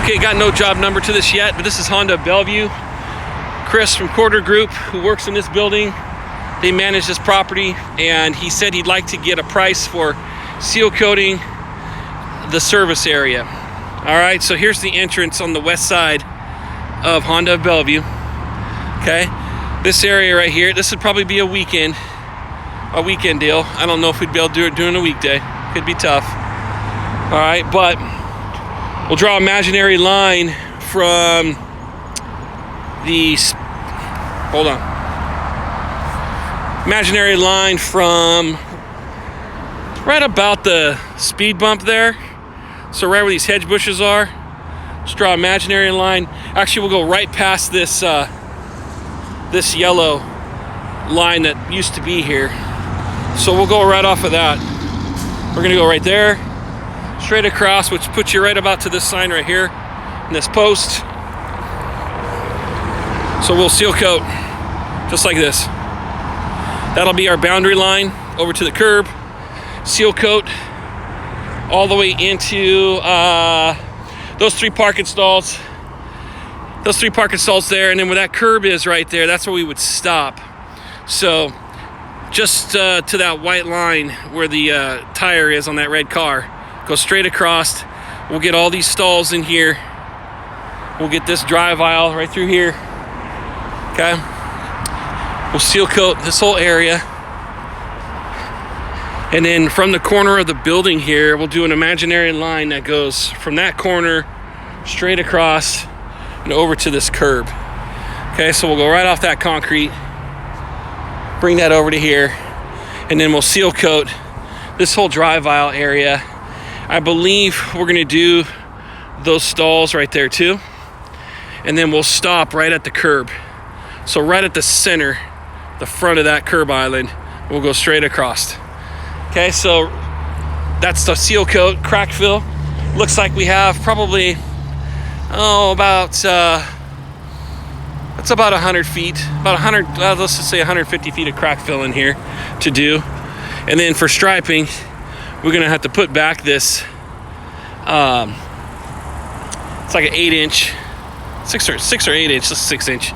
Okay, got no job number to this yet, but this is Honda Bellevue. Chris from Quarter Group, who works in this building, they manage this property, and he said he'd like to get a price for seal coating the service area. All right, so here's the entrance on the west side of Honda Bellevue. Okay, this area right here, this would probably be a weekend deal. I don't know if we'd be able to do it during a weekday. Could be tough. All right, but we'll draw an imaginary line from the, imaginary line from right about the speed bump there. So right where these hedge bushes are, let's draw an imaginary line. Actually, we'll go right past this this yellow line that used to be here. So we'll go right off of that. We're gonna go right there, straight across, which puts you right about to this sign right here, and this post. So we'll seal coat just like this. That'll be our boundary line over to the curb. Seal coat all the way into those three parking stalls. Those three parking stalls there, and then where that curb is right there, that's where we would stop. So just to that white line where the tire is on that red car, go straight across. We'll get all these stalls in here. We'll get this drive aisle right through here. Okay, we'll seal coat this whole area, and then from the corner of the building here, we'll do an imaginary line that goes from that corner straight across and over to this curb. Okay, so we'll go right off that concrete, bring that over to here, and then we'll seal coat this whole drive aisle area. I believe we're gonna do those stalls right there too, and then we'll stop right at the curb. So right at the center, the front of that curb island, we'll go straight across. Okay, so that's the seal coat, crack fill. Looks like we have probably, that's about 100 feet, let's just say 150 feet of crack fill in here to do. And then for striping, we're gonna have to put back this, it's like an 8-inch, 6 or 8 inch, just 6-inch.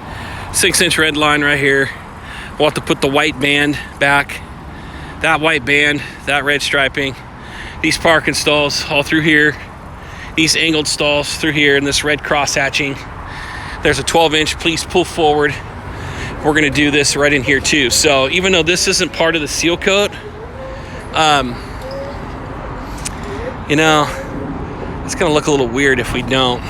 6-inch red line right here. We'll have to put the white band back. That white band, that red striping, these parking stalls all through here, these angled stalls through here, and this red cross hatching. There's a 12-inch, please pull forward. We're gonna do this right in here too. So even though this isn't part of the seal coat, you know, it's gonna look a little weird if we don't.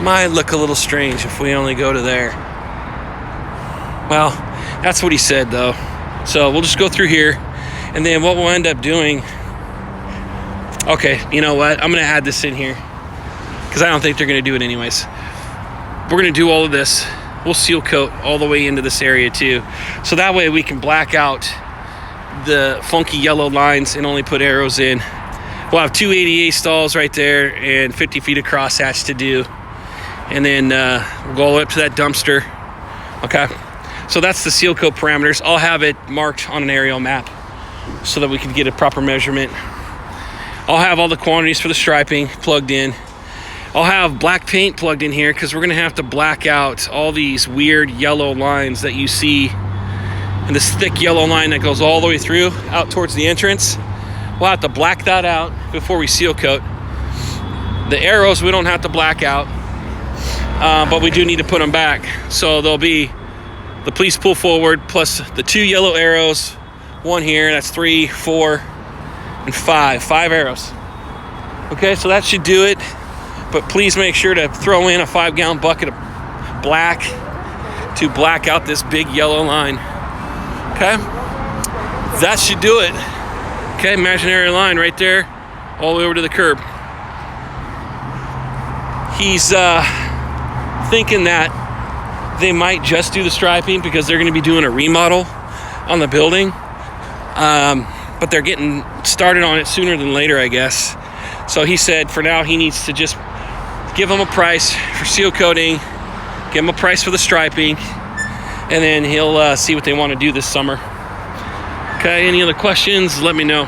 Might look a little strange if we only go to there. Well, that's what he said though. So we'll just go through here, and then what we'll end up doing, okay, you know what? I'm gonna add this in here because I don't think they're gonna do it anyways. We're gonna do all of this. We'll seal coat all the way into this area too. So that way we can black out the funky yellow lines and only put arrows in. We'll have 2 ADA stalls right there and 50 feet of crosshatch to do. And then we'll go all the way up to that dumpster. Okay, so that's the seal coat parameters. I'll have it marked on an aerial map so that we can get a proper measurement. I'll have all the quantities for the striping plugged in. I'll have black paint plugged in here because we're gonna have to black out all these weird yellow lines that you see, and this thick yellow line that goes all the way through out towards the entrance. We'll have to black that out before we seal coat. The arrows we don't have to black out, but we do need to put them back. So there'll be the please pull forward plus the 2 yellow arrows, 1 here, that's 3, 4, and 5 arrows. Okay, so that should do it, but please make sure to throw in a 5-gallon bucket of black to black out this big yellow line. Okay, that should do it. Okay, imaginary line right there all the way over to the curb. He's thinking that they might just do the striping because they're going to be doing a remodel on the building, but they're getting started on it sooner than later, I guess. So he said for now he needs to just give them a price for seal coating, give them a price for the striping, and then he'll see what they want to do this summer. Okay, any other questions, let me know.